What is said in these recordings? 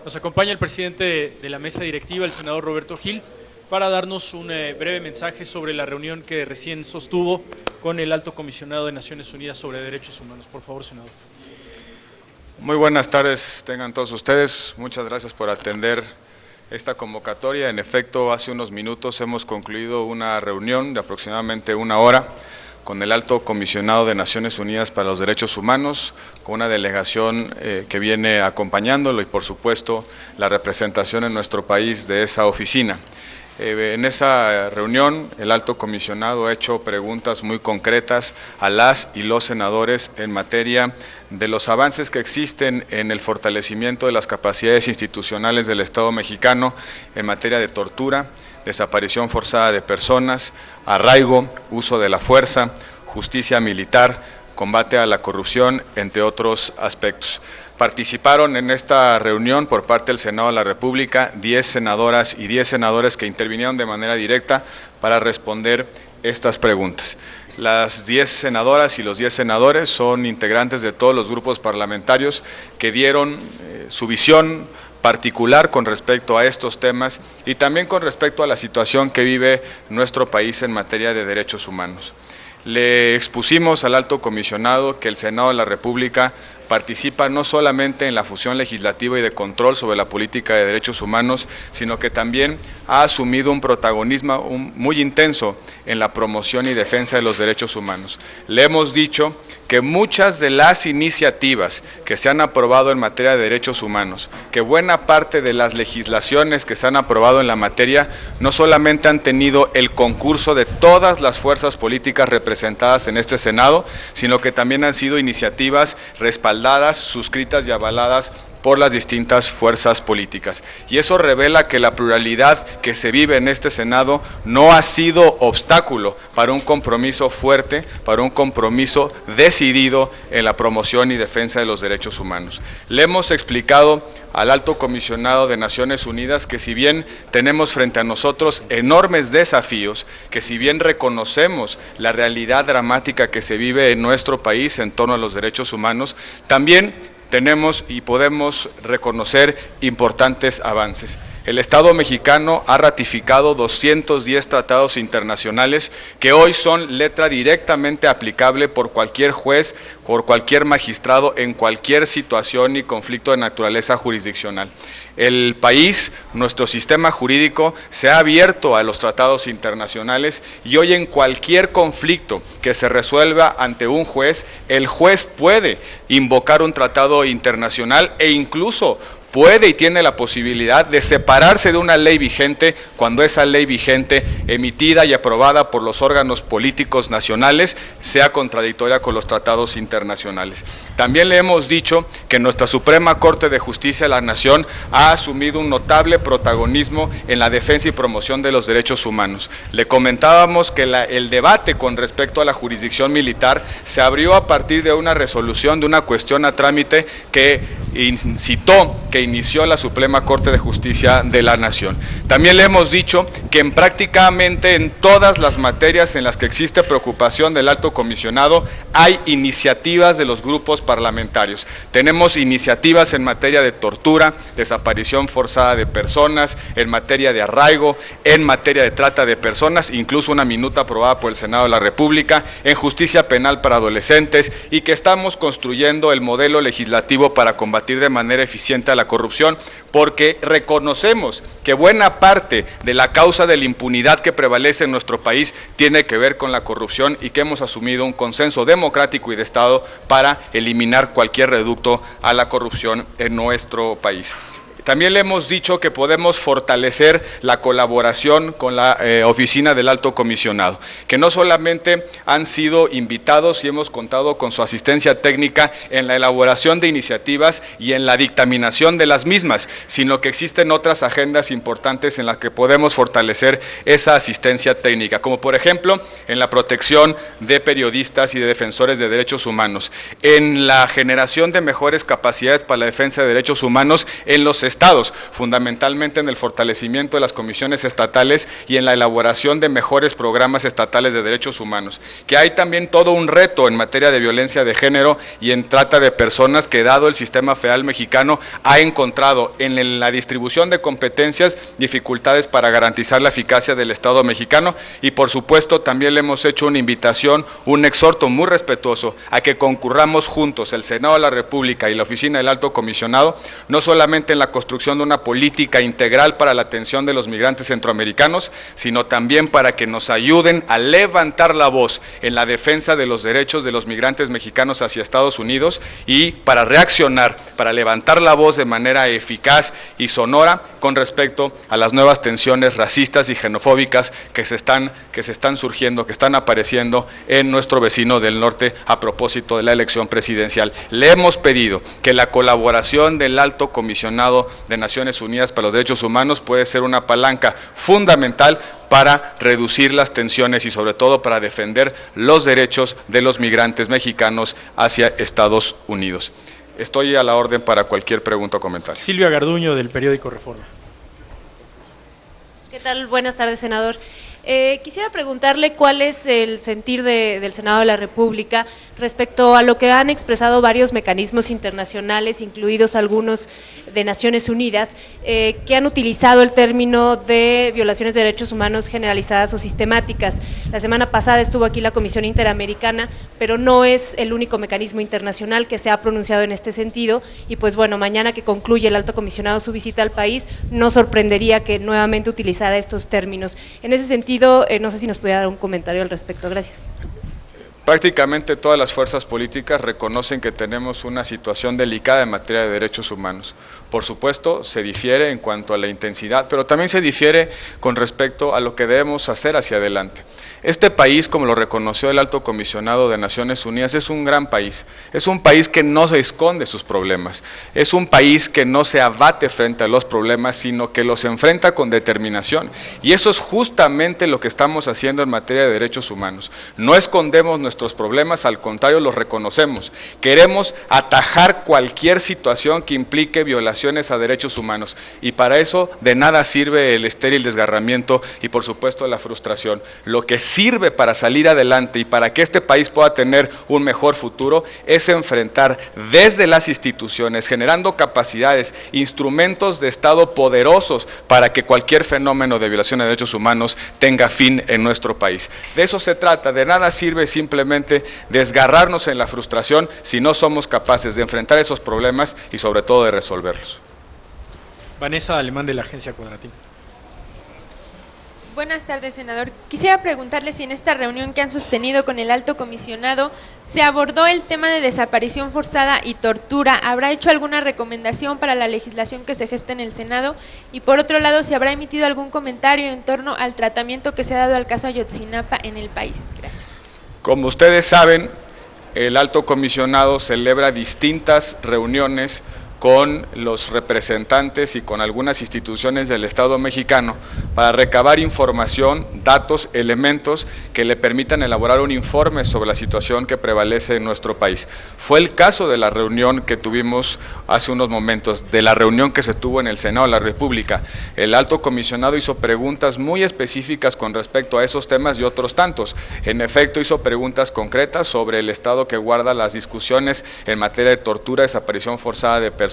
Nos acompaña el presidente de la mesa directiva, el senador Roberto Gil, para darnos un breve mensaje sobre la reunión que recién sostuvo con el Alto Comisionado de Naciones Unidas sobre Derechos Humanos. Por favor, senador. Muy buenas tardes tengan todos ustedes. Muchas gracias por atender esta convocatoria. En efecto, hace unos minutos hemos concluido una reunión de aproximadamente una hora con el Alto Comisionado de Naciones Unidas para los Derechos Humanos, con una delegación que viene acompañándolo y, por supuesto, la representación en nuestro país de esa oficina. En esa reunión, el Alto Comisionado ha hecho preguntas muy concretas a las y los senadores en materia de los avances que existen en el fortalecimiento de las capacidades institucionales del Estado mexicano en materia de tortura, desaparición forzada de personas, arraigo, uso de la fuerza, justicia militar, combate a la corrupción, entre otros aspectos. Participaron en esta reunión por parte del Senado de la República 10 senadoras y 10 senadores que intervinieron de manera directa para responder estas preguntas. Las 10 senadoras y los 10 senadores son integrantes de todos los grupos parlamentarios que dieron su visión particular con respecto a estos temas y también con respecto a la situación que vive nuestro país en materia de derechos humanos. Le expusimos al Alto Comisionado que el Senado de la República participa no solamente en la función legislativa y de control sobre la política de derechos humanos, sino que también ha asumido un protagonismo muy intenso en la promoción y defensa de los derechos humanos. Le hemos dicho que muchas de las iniciativas que se han aprobado en materia de derechos humanos, que buena parte de las legislaciones que se han aprobado en la materia, no solamente han tenido el concurso de todas las fuerzas políticas representadas en este Senado, sino que también han sido iniciativas respaldadas, suscritas y avaladas por las distintas fuerzas políticas. Y eso revela que la pluralidad que se vive en este Senado no ha sido obstáculo para un compromiso fuerte, para un compromiso decidido en la promoción y defensa de los derechos humanos. Le hemos explicado al Alto Comisionado de Naciones Unidas que si bien tenemos frente a nosotros enormes desafíos, que si bien reconocemos la realidad dramática que se vive en nuestro país en torno a los derechos humanos, también tenemos y podemos reconocer importantes avances. El Estado mexicano ha ratificado 210 tratados internacionales que hoy son letra directamente aplicable por cualquier juez, por cualquier magistrado en cualquier situación y conflicto de naturaleza jurisdiccional. El país, nuestro sistema jurídico, se ha abierto a los tratados internacionales y hoy en cualquier conflicto que se resuelva ante un juez, el juez puede invocar un tratado internacional e incluso puede y tiene la posibilidad de separarse de una ley vigente cuando esa ley vigente, emitida y aprobada por los órganos políticos nacionales, sea contradictoria con los tratados internacionales. También le hemos dicho que nuestra Suprema Corte de Justicia de la Nación ha asumido un notable protagonismo en la defensa y promoción de los derechos humanos. Le comentábamos que el debate con respecto a la jurisdicción militar se abrió a partir de una resolución, de una cuestión a trámite que inició la Suprema Corte de Justicia de la Nación. También le hemos dicho que prácticamente en todas las materias en las que existe preocupación del Alto Comisionado hay iniciativas de los grupos parlamentarios. Tenemos iniciativas en materia de tortura, desaparición forzada de personas, en materia de arraigo, en materia de trata de personas, incluso una minuta aprobada por el Senado de la República, en justicia penal para adolescentes y que estamos construyendo el modelo legislativo para combatir de manera eficiente a la corrupción, porque reconocemos que buena parte de la causa de la impunidad que prevalece en nuestro país tiene que ver con la corrupción y que hemos asumido un consenso democrático y de Estado para eliminar cualquier reducto a la corrupción en nuestro país. También le hemos dicho que podemos fortalecer la colaboración con la oficina del Alto Comisionado, que no solamente han sido invitados y hemos contado con su asistencia técnica en la elaboración de iniciativas y en la dictaminación de las mismas, sino que existen otras agendas importantes en las que podemos fortalecer esa asistencia técnica, como por ejemplo en la protección de periodistas y de defensores de derechos humanos, en la generación de mejores capacidades para la defensa de derechos humanos en los estados, fundamentalmente en el fortalecimiento de las comisiones estatales y en la elaboración de mejores programas estatales de derechos humanos, que hay también todo un reto en materia de violencia de género y en trata de personas que, dado el sistema federal mexicano, ha encontrado en la distribución de competencias dificultades para garantizar la eficacia del Estado mexicano, y por supuesto también le hemos hecho una invitación, un exhorto muy respetuoso a que concurramos juntos, el Senado de la República y la Oficina del Alto Comisionado, no solamente en la construcción de una política integral para la atención de los migrantes centroamericanos, sino también para que nos ayuden a levantar la voz en la defensa de los derechos de los migrantes mexicanos hacia Estados Unidos, y para reaccionar, para levantar la voz de manera eficaz y sonora con respecto a las nuevas tensiones racistas y xenofóbicas que se están surgiendo, que están apareciendo en nuestro vecino del norte a propósito de la elección presidencial. Le hemos pedido que la colaboración del Alto Comisionado de Naciones Unidas para los Derechos Humanos puede ser una palanca fundamental para reducir las tensiones y sobre todo para defender los derechos de los migrantes mexicanos hacia Estados Unidos. Estoy a la orden para cualquier pregunta o comentario. Silvia Garduño, del periódico Reforma. ¿Qué tal? Buenas tardes, senador. Quisiera preguntarle cuál es el sentir del Senado de la República respecto a lo que han expresado varios mecanismos internacionales, incluidos algunos de Naciones Unidas, que han utilizado el término de violaciones de derechos humanos generalizadas o sistemáticas. La semana pasada estuvo aquí la Comisión Interamericana, pero no es el único mecanismo internacional que se ha pronunciado en este sentido, y pues bueno, mañana que concluye el Alto Comisionado su visita al país, no sorprendería que nuevamente utilizara estos términos. En ese sentido, no sé si nos pudiera dar un comentario al respecto. Gracias. Prácticamente todas las fuerzas políticas reconocen que tenemos una situación delicada en materia de derechos humanos. Por supuesto, se difiere en cuanto a la intensidad, pero también se difiere con respecto a lo que debemos hacer hacia adelante. Este país, como lo reconoció el Alto Comisionado de Naciones Unidas, es un gran país. Es un país que no se esconde sus problemas. Es un país que no se abate frente a los problemas, sino que los enfrenta con determinación. Y eso es justamente lo que estamos haciendo en materia de derechos humanos. No escondemos nuestros problemas, al contrario, los reconocemos. Queremos atajar cualquier situación que implique violaciones a derechos humanos. Y para eso de nada sirve el estéril desgarramiento y por supuesto la frustración. Lo que sirve para salir adelante y para que este país pueda tener un mejor futuro es enfrentar desde las instituciones, generando capacidades, instrumentos de Estado poderosos para que cualquier fenómeno de violación de derechos humanos tenga fin en nuestro país. De eso se trata. De nada sirve simplemente desgarrarnos en la frustración si no somos capaces de enfrentar esos problemas y sobre todo de resolverlos. Vanessa Alemán, de la agencia Cuadratín. Buenas tardes, senador. Quisiera preguntarle si en esta reunión que han sostenido con el Alto Comisionado se abordó el tema de desaparición forzada y tortura. ¿Habrá hecho alguna recomendación para la legislación que se gesta en el Senado? Y por otro lado, si habrá emitido algún comentario en torno al tratamiento que se ha dado al caso Ayotzinapa en el país. Gracias. Como ustedes saben, el Alto Comisionado celebra distintas reuniones con los representantes y con algunas instituciones del Estado mexicano para recabar información, datos, elementos que le permitan elaborar un informe sobre la situación que prevalece en nuestro país. Fue el caso de la reunión que tuvimos hace unos momentos, de la reunión que se tuvo en el Senado de la República. El Alto Comisionado hizo preguntas muy específicas con respecto a esos temas y otros tantos. En efecto, hizo preguntas concretas sobre el estado que guarda las discusiones en materia de tortura, desaparición forzada de personas,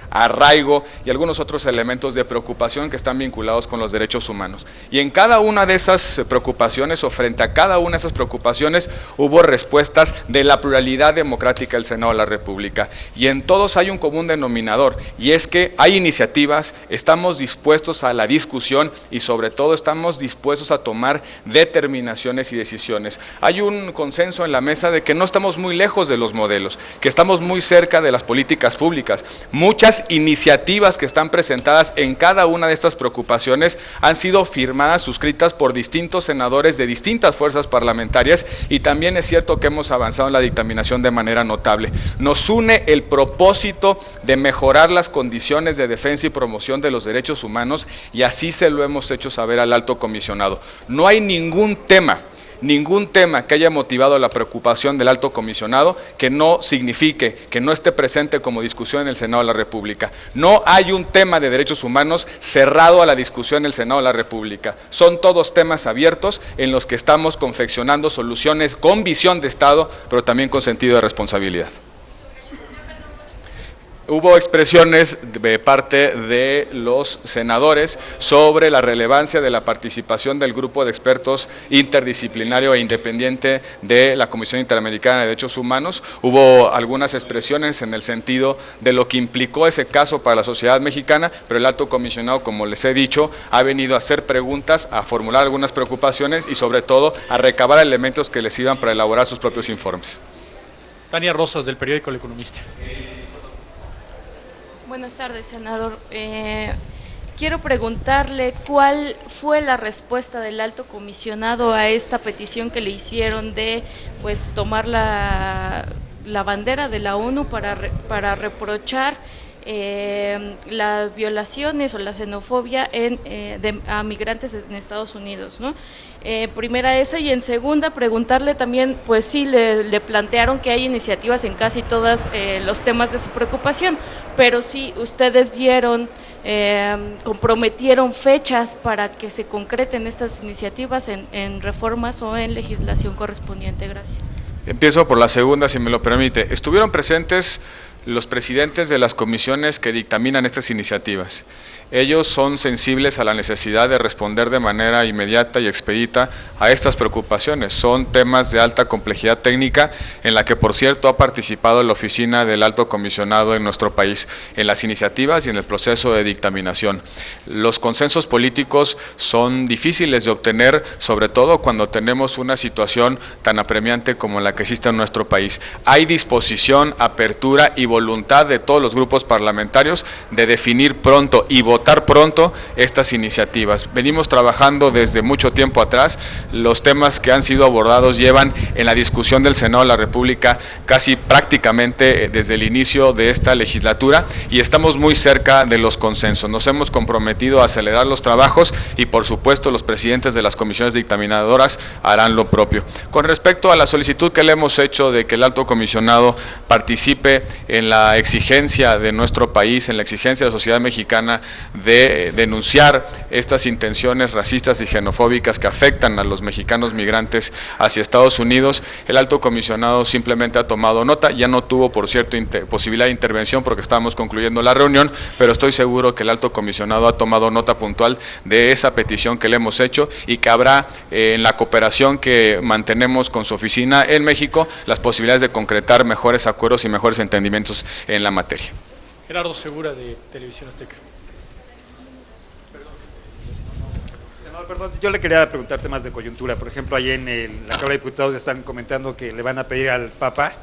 arraigo y algunos otros elementos de preocupación que están vinculados con los derechos humanos. Y en cada una de esas preocupaciones o frente a cada una de esas preocupaciones hubo respuestas de la pluralidad democrática del Senado de la República. Y en todos hay un común denominador, y es que hay iniciativas, estamos dispuestos a la discusión y sobre todo estamos dispuestos a tomar determinaciones y decisiones. Hay un consenso en la mesa de que no estamos muy lejos de los modelos, que estamos muy cerca de las políticas públicas. Muchas iniciativas que están presentadas en cada una de estas preocupaciones han sido firmadas, suscritas por distintos senadores de distintas fuerzas parlamentarias, y también es cierto que hemos avanzado en la dictaminación de manera notable. Nos une el propósito de mejorar las condiciones de defensa y promoción de los derechos humanos, y así se lo hemos hecho saber al Alto Comisionado. No hay ningún tema, ningún tema que haya motivado la preocupación del alto comisionado que no signifique, que no esté presente como discusión en el Senado de la República. No hay un tema de derechos humanos cerrado a la discusión en el Senado de la República. Son todos temas abiertos en los que estamos confeccionando soluciones con visión de Estado, pero también con sentido de responsabilidad. Hubo expresiones de parte de los senadores sobre la relevancia de la participación del grupo de expertos interdisciplinario e independiente de la Comisión Interamericana de Derechos Humanos. Hubo algunas expresiones en el sentido de lo que implicó ese caso para la sociedad mexicana, pero el alto comisionado, como les he dicho, ha venido a hacer preguntas, a formular algunas preocupaciones y sobre todo a recabar elementos que les sirvan para elaborar sus propios informes. Tania Rosas, del periódico El Economista. Buenas tardes, senador. Quiero preguntarle cuál fue la respuesta del alto comisionado a esta petición que le hicieron de tomar la bandera de la ONU para reprochar las violaciones o la xenofobia a migrantes en Estados Unidos, ¿no? Primera esa, y en segunda preguntarle también, pues sí, le plantearon que hay iniciativas en casi todos los temas de su preocupación, pero sí ustedes comprometieron fechas para que se concreten estas iniciativas en reformas o en legislación correspondiente. Gracias. Empiezo por la segunda, si me lo permite. Estuvieron presentes los presidentes de las comisiones que dictaminan estas iniciativas. Ellos son sensibles a la necesidad de responder de manera inmediata y expedita a estas preocupaciones. Son temas de alta complejidad técnica en la que, por cierto, ha participado la oficina del alto comisionado en nuestro país, en las iniciativas y en el proceso de dictaminación. Los consensos políticos son difíciles de obtener, sobre todo cuando tenemos una situación tan apremiante como la que existe en nuestro país. Hay disposición, apertura y voluntad de todos los grupos parlamentarios de definir pronto y votar pronto estas iniciativas. Venimos trabajando desde mucho tiempo atrás. Los temas que han sido abordados llevan en la discusión del Senado de la República casi prácticamente desde el inicio de esta legislatura y estamos muy cerca de los consensos. Nos hemos comprometido a acelerar los trabajos y, por supuesto, los presidentes de las comisiones dictaminadoras harán lo propio. Con respecto a la solicitud que le hemos hecho de que el alto comisionado participe en la exigencia de nuestro país, en la exigencia de la sociedad mexicana de denunciar estas intenciones racistas y xenofóbicas que afectan a los mexicanos migrantes hacia Estados Unidos, el alto comisionado simplemente ha tomado nota. Ya no tuvo, por cierto, posibilidad de intervención porque estábamos concluyendo la reunión, pero estoy seguro que el alto comisionado ha tomado nota puntual de esa petición que le hemos hecho y que habrá en la cooperación que mantenemos con su oficina en México las posibilidades de concretar mejores acuerdos y mejores entendimientos en la materia. Gerardo Segura, de Televisión Azteca. Perdón, yo le quería preguntar temas de coyuntura. Por ejemplo, ahí en la Cámara de Diputados están comentando que le van a pedir al Papa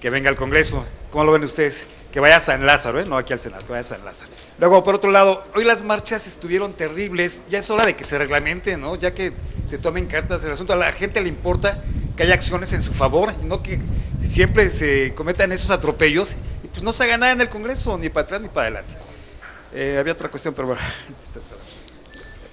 que venga al Congreso. ¿Cómo lo ven ustedes? Que vaya a San Lázaro, no aquí al Senado, que vaya a San Lázaro. Luego, por otro lado, hoy las marchas estuvieron terribles. Ya es hora de que se reglamente, ¿no? Ya que se tomen cartas del asunto. A la gente le importa que haya acciones en su favor y no que siempre se cometan esos atropellos y pues no se haga nada en el Congreso, ni para atrás ni para adelante. Había otra cuestión, pero bueno.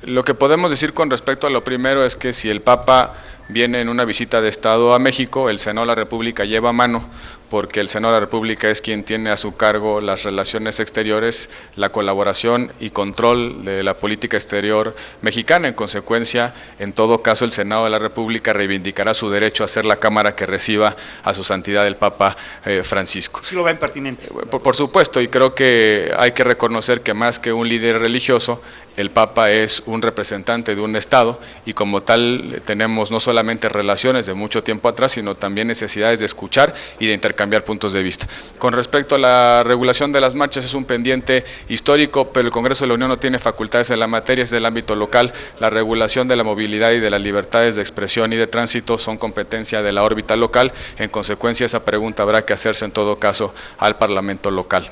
Lo que podemos decir con respecto a lo primero es que si el Papa viene en una visita de Estado a México, el Senado de la República lleva mano, porque el Senado de la República es quien tiene a su cargo las relaciones exteriores, la colaboración y control de la política exterior mexicana. En consecuencia, en todo caso, el Senado de la República reivindicará su derecho a ser la Cámara que reciba a su santidad el Papa Francisco. Sí lo va impertinente. Por supuesto, y creo que hay que reconocer que más que un líder religioso, el Papa es un representante de un Estado y como tal tenemos no solamente relaciones de mucho tiempo atrás, sino también necesidades de escuchar y de intercambiar puntos de vista. Con respecto a la regulación de las marchas, es un pendiente histórico, pero el Congreso de la Unión no tiene facultades en la materia, es del ámbito local. La regulación de la movilidad y de las libertades de expresión y de tránsito son competencia de la órbita local. En consecuencia, esa pregunta habrá que hacerse en todo caso al Parlamento local.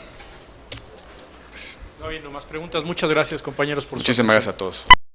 No hay más preguntas. Muchas gracias, compañeros, por su atención. Muchísimas gracias a todos.